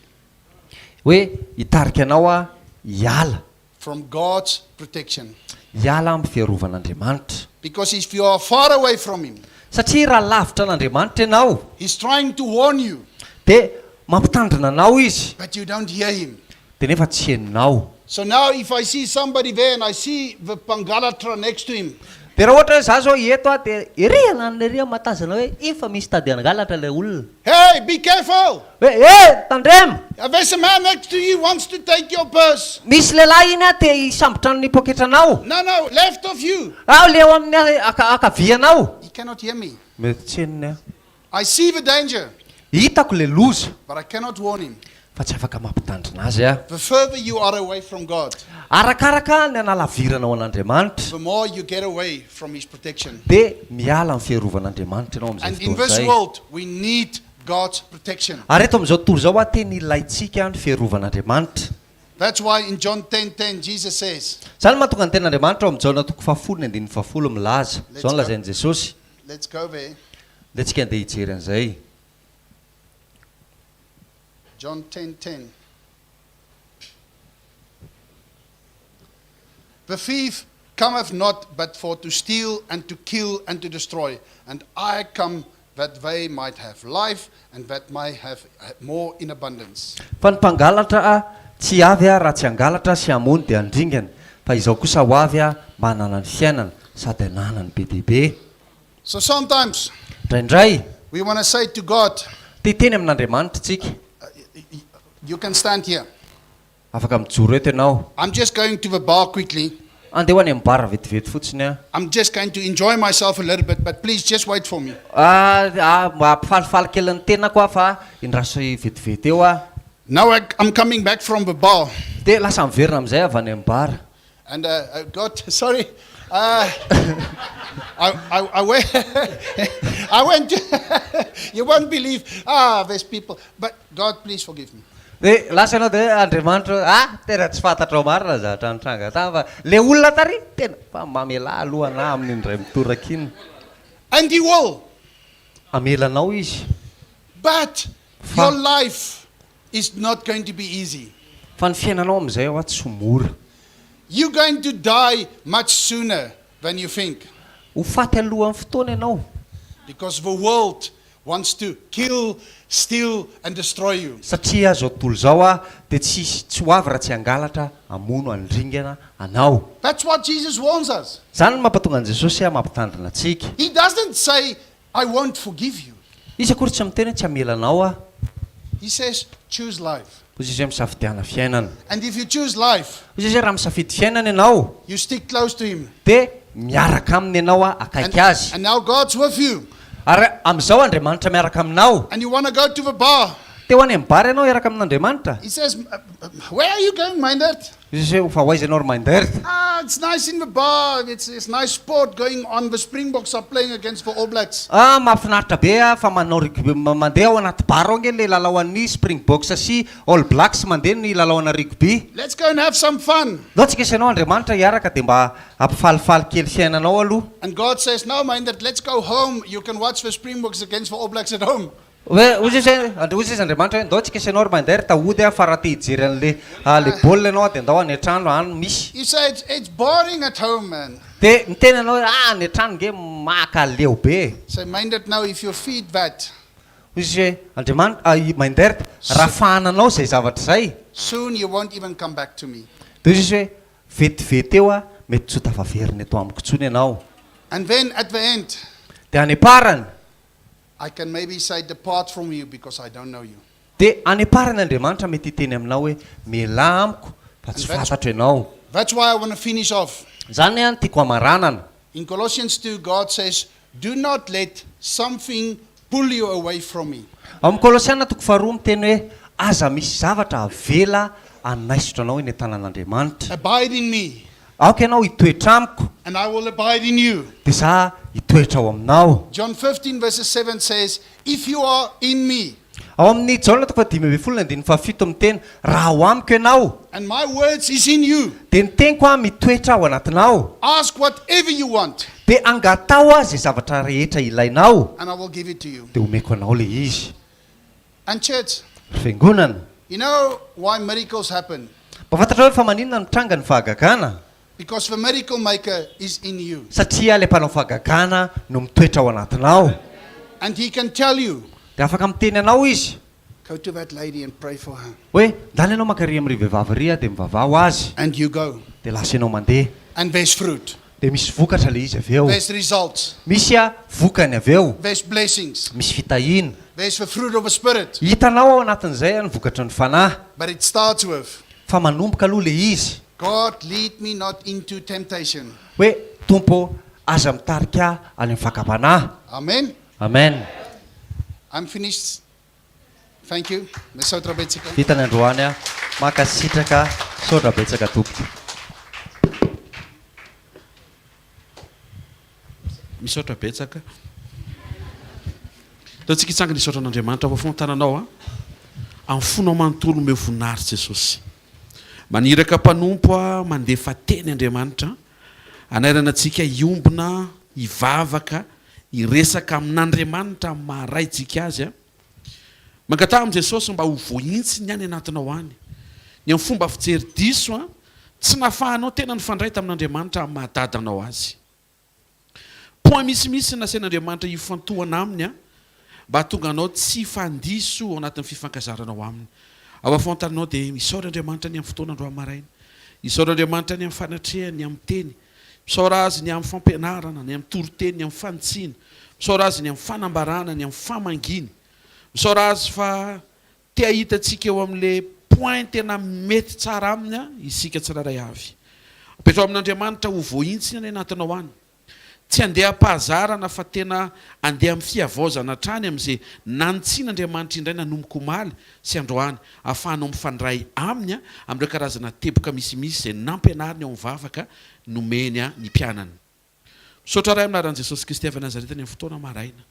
hoe hitarika anao hiala
from God's protection.
hiala amin'ny fiarovanaNdriamanitra.
Because if you are far away from Him,
Satria raha lavitra an'Andriamanitra ianao
He's trying to warn you,
dia mampitandrina anao izy,
but you don't hear Him.
dia nefa tsy heninao.
So now if I see somebody there and I see the Pangalatra next to him,
Dia raha ohatra hoe za zao eto dia erehana ny erea matazana hoe efa misy tady angalatra ilay olona.
hey, be careful.
Hoe tandremo,
There's a man next to you wants to take your purse.
misy lehilahy iny te hisambotra ny poketranao.
No, left of you.
Le eo amin'ny akavianao.
He cannot hear me.
Mety tsy heniny aho.
I see the danger,
Hitako le loza,
but I cannot warn him.
fa tsy afaka mampitandrina azy aho.
The further you are away from God,
Arakaraka ny analaviranao an'Andriamanitra,
the more you get away from His protection.
dia miala amin'ny fiarovan'Andriamanitra ianao amin'izay
And in
fotoana
this
izay.
world, we need God's protection.
Ary eto amin'izao tontolo izao tena ilaintsika ny fiarovan'Andriamanitra.
That's why in John 10:10, Jesus says,
Zany mahatonga ny ten'Andriamanitra ao amin'ny Jaona 10:10 milaza. Zao ny lazain'i Jesosy.
let's go there.
Dia tsika andeha hijery an'izay.
John 10:10. The thief cometh not but for to steal and to kill and to destroy. And I come that they might have life and that might have more in abundance.
Fa ny mpangalatra tsy avy raha tsy hangalatra sy hamono dia handringana. Fa izao kosa ho avy mba hanana ny fiainana sady hanana ny be dia be.
So sometimes
Indraindray,
we want to say to God,
titeny amin'Andriamanitra tsika.
you can stand here.
Afaka mijoro eto ianao.
I'm just going to the bar quickly.
Andeha ho any amin'ny bara vetivety fotsiny aho.
I'm just going to enjoy myself a little bit, but please just wait for me.
Mampifalifaly kely ny tenako aho fa indraso vetivety eo aho.
Now I'm coming back from the bar.
Dia lasa miverina amin'izay avy any amin'ny bara.
And God, sorry. I went, I went to, you won't believe, there's people. But God, please forgive me.
Dia lasa ianao dia Andriamanitra tena tsy fantatrao marina zavatra nitranga tany fa le olona tary tena fa mamela alohana amin'ny indray mitoraka iny.
And He will.
Amelanao izy.
But your life is not going to be easy.
Fa ny fiainanao amin'izay ao tsy mora.
You're going to die much sooner than you think.
Ho faty alohan'ny fotoana ianao.
Because the world wants to kill, steal, and destroy you.
Satria zao tontolo zao dia tsy ho avy raha tsy hangalatra hamono handringana anao.
That's what Jesus warns us.
Zany mampatonga an'i Jesosy mampitandrina antsika.
He doesn't say, I won't forgive you.
Izy akory tsy miteny tsy hamelanao
He says, choose life.
Izy izay misafidiana fiainana.
And if you choose life,
Izy izay raha misafidy fiainana ianao
you stick close to Him.
dia miaraka aminy ianao akaiky azy.
And now God's with you.
Ary amin'izao Andriamanitra miaraka aminao.
And you want to go to the bar.
Dia ho any amin'ny bara ianao iaraka amin'Andriamanitra.
He says, where are you going, minded?
Izy izay fa hoaiza ianao ro mandeha.
It's nice in the bar. It's nice sport going on. The Springboks are playing against the All Blacks.
Mahafinaritra be fa manao rugby mandeha ao anaty bara ao nge le lalao an'ny Springboks sy All Blacks mandeha ny lalao ana rugby.
Let's go and have some fun.
Ndao tsika isanao Andriamanitra hiaraka dia mba hampifalifaly kely fiainanao aloha.
And God says, no, minded, let's go home. You can watch the Springboks against the All Blacks at home.
Hoe ozy izy Andriamanitra hoe ndao tsika isanao ro mandeha tahody fa raha te hijery an'le baolina ianao dia ndao any an-trano any misy.
You say it's boring at home, man.
Dia ny tena ianao any an-trano nge makaleo be.
Say, minded, now if you feed that,
Izy hoe Andriamanitra mandeha raha fahananao izay zavatra izay.
soon you won't even come back to me.
Dia izy hoe vetivety eo mety tsy ho tafaverina eto amiko intsony ianao.
And then at the end,
Dia any parany
I can maybe say, depart from you because I don't know you.
dia any parany Andriamanitra mety hiteny aminao hoe miala amiko fa tsy fantatro ianao.
That's why I want to finish off.
Zany tiako hamaranana.
In Colossians 2, God says, do not let something pull you away from me.
Amin'ny Kolosiana 2:2 miteny hoe aza misy zavatra avela anaisitra anao eny tanan'Andriamanitra.
Abide in me,
Aoka ianao hitoetra amiko
and I will abide in you.
dia za hitoetra ao aminao.
John 15 verses 7 says, if you are in me,
ao amin'ny jaolna toko 5:17 miteny raha ho amiko ianao
and my words is in you.
dia ny teniko a mitoetra ao anatinao
Ask whatever you want,
dia angatao a zay zavatra rehetra ilainao
and I will give it to you.
dia omeko anao le izy.
And church,
Fiangonana,
you know why miracles happen?
mba fantatra hoe fa maninona mitranga ny fahagagana?
Because the miracle maker is in you.
Satria ilay mpanao fahagagana no mitoetra ao anatinao
And he can tell you,
dia afaka miteny anao izy
go to that lady and pray for her.
hoe ndany ianao mankary amin'ry vehivavy ry a dia mivavah ho azy
And you go.
dia lasa ianao mandeha
And there's fruit.
dia misy vokatra le izy avy eo,
There's results.
misy a vokany avy eo,
There's blessings.
misy fitahina.
There's the fruit of the Spirit.
Hitanao ao anatin'izay a ny vokatra ny fanahy,
But it starts with,
fa manomboka aloha le izy
God, lead me not into temptation.
hoe tompo aza mitarika any amin'ny fakapanahy.
Amen.
Amen.
I'm finished. Thank you. Mesotra betsika.
Vita ny androany a makasitraka sodra betsaka tompoko.
Misaotra betsaka. Taontsika hitsanga ny isaotra an'Andriamanitra fa fontananao a amin'ny fonao manontolo omeo voninahitra Jesosy. Maniraka mpanompo a mandefa teny Andriamanitra, anairana antsika iombona, hivavaka, hiresaka amin'Andriamanitra amin'ny maharaintsika azy a. Mangata amin'i Jesosy mba ho voahintsy ny any anatinao any. Ny amin'ny fomba fijery diso a tsy nafahanao tena ny fandray tamin'Andriamanitra amin'ny mahadadanao azy. Point misimisy nasen'Andriamanitra hifantohana aminy a mba tonga anao tsy fandiso ao anatin'ny fifankazaranao aminy. Ao afontananao dia misaotra Andriamanitra ny amin'ny fotoana andro amaraina, misaotra Andriamanitra ny amin'ny fanatrehany, ny amin'ny teny, misaotra azy ny amin'ny fampianarana, ny amin'ny toroteny, ny amin'ny fanitsina, misaotra azy ny amin'ny fanambarana, ny amin'ny famanginy, misaotra azy fa te ahitantsika eo amin'ilay point tena mety tsara aminy a isika tsiraray avy. Apetrao amin'Andriamanitra ho voahintsy ny anatinao any. Tsy andeha pahazarana fa tena andeha amin'ny fiavaozana trany amin'izay nanitsin'Andriamanitra indray nanomboka omaly sy androany ahafahanao mifandray aminy a amin'ireo karazana teboka misimisy izay nampianariny ao mivavaka nomeny a ny mpianany. Misaotra ray aminaran'i Jesosy Kristy avy Nazareta ny amin'ny fotoana maraina.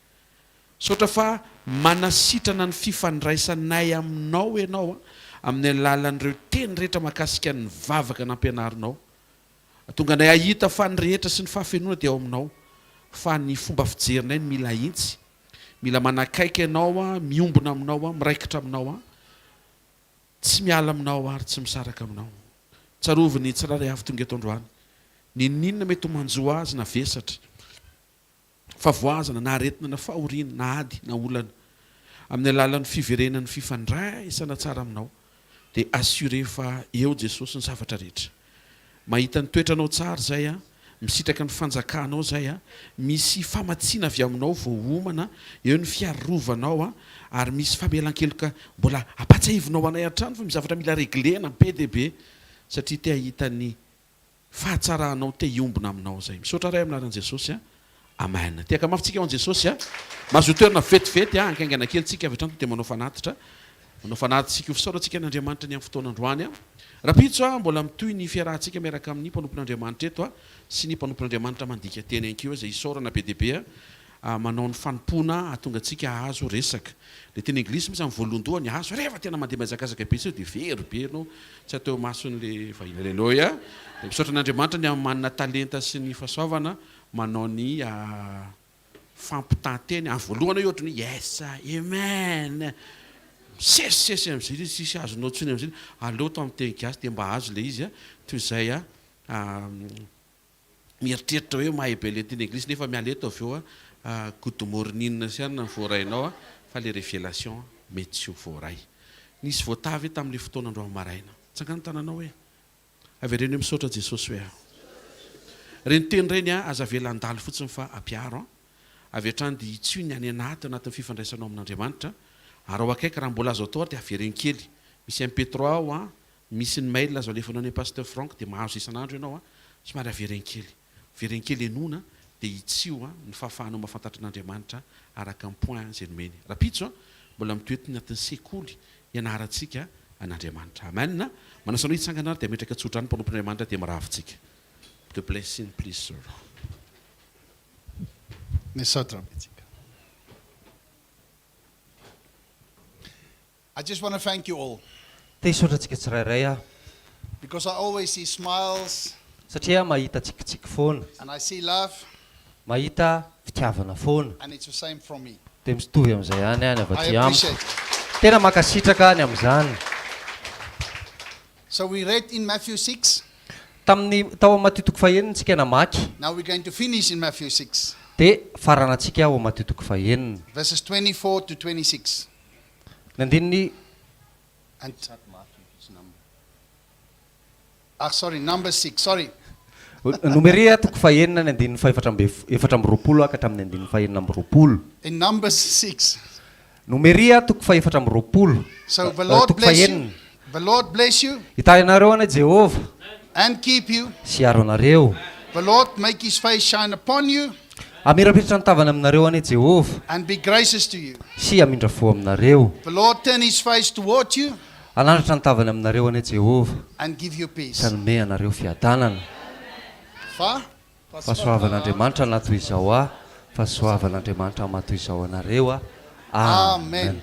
Misaotra fa manasitrana ny fifandraisanay aminao ianao amin'ny alalan'ireo teny rehetra mahakasika ny vavaka nampianarinao. Tonga nay ahita fa ny rehetra sy ny fahafenoana dia ao aminao, fa ny fomba fijerinay ny mila intsy, mila manakaiky ianao a, miombona aminao a, miraikitra aminao a, tsy miala aminao ary tsy misaraka aminao. Tsaroviny tsiraray avy tonga eto androany. Ninona mety ho manjoa azy na vesatra, fa voazana na aretina na fahoriana na ady na olana amin'ny alalan'ny fiverenan'ny fifandraisana tsara aminao dia assure fa eo Jesosy ny zavatra rehetra. Mahita ny toetranao tsara zay a, misitraka ny fanjakanao zay a, misy famatsiana avy aminao voaomana, eo ny fiarovanao a, ary misy famelan-keloka mbola apatsahivinao anay an-trano fa misy zavatra mila reglena PDB satria te ahita ny fahatsarahanao te hiombona aminao zay. Misaotra ray aminaran'i Jesosy a. Amen. Tiaka mafitsika ao Jesosy a. Mahazo toerana vetivety a, ankaingana kely tsika avy hatrany dia manao fanatitra. Manao fanatitsika ho fisaorantsika n'Andriamanitra ny amin'ny fotoana androany a. Rapitso a mbola mitoy ny fiarahantsika miaraka amin'ny mpanompon'Andriamanitra eto a sy ny mpanompon'Andriamanitra mandika teny ankeo izay isaorana BDB a manao ny fanompoana atonga antsika ahazo resaka. Le teny anglisy misy amin'ny voalondohany ahazo rehefa tena mandeha mazakazaka be sy dia very be anao tsy atao mason'le vahiny leloy a. Dia misaotra n'Andriamanitra ny manana talenta sy ny fahasoavana manao ny fampitanteny amin'ny voalohany eo ohatry ny yes amen sesisesy amin'izay izy sisy azonao tsony amin'izay aleo to amin'ny teny gasy dia mba azo le izy a toy izay a mieritreritra hoe mahabe le teny anglisy nefa mialeto avy eo a good morning sy any voarainao a fa le révélation mety tsy ho voaray. Nisy voatavy tamin'le fotoana andro maraina. Tsangano tananao hoe avy reny hoe misaotra Jesosy hoe reny teny reny a aza velan-dalo fotsiny fa ampiaro a avy hatrany dia tsy ny any anatin'ny fifandraisanao amin'Andriamanitra. Ary ao akaiky raha mbola azo atao ary dia avereny kely. Misy MP3 ao a, misy ny mail azo alefanao ny pasteur Franck dia mahazo isan'andro ianao a, somary avereny kely. Avereny kely enona dia itsio a ny fahafahanao mahafantatra n'Andriamanitra araka ny point izay nomeny. Rapitso a mbola mitoety anatin'ny sekoly ianarantsika an'Andriamanitra. Amen. Manasanao hitsangana ary dia metraka tsotra ny mpanompon'Andriamanitra dia miravintsika. The blessing please sir.
Mesotra betsika. I just want to thank you all
te hisaotra antsika tsirairay aho
because I always see smiles
satria mahita tsikitsiky foana
and I see love,
mahita fitiavana foana
and it's the same from me.
dia mitovy amin'izay ihany any
I
avaty amiko
appreciate it.
tena makasitraka any amin'izany
So we read in Matthew 6.
tamin'ny tao amin'ny matitoko fahenina tsika namaky
Now we're going to finish in Matthew 6,
dia faranantsika ao amin'ny matitoko fahenina
verses 24 to 26.
ny andininy
And sorry, number 6. Sorry.
nomeria toko fahenina ny andininy efatra amby roapolo aka hatramin'ny andininy fahenina amby roapolo
In Numbers 6.
nomeria toko faefatra amby roapolo
So the Lord
toko
bless you.
fahenina
The Lord bless you
hita ianareo any Jehova
and keep you.
sy aro anareo
The Lord make his face shine upon you
amirapiritra ny tavany aminareo any Jehova
and be gracious to you.
sy amindra fo aminareo
The Lord turn his face toward you
anandratra ny tavany aminareo any Jehova
and give you peace.
sy anome anareo fiadanana fahasoavan'Andriamanitra natoy izao fahasoavan'Andriamanitra matoy izao anareo
Amen.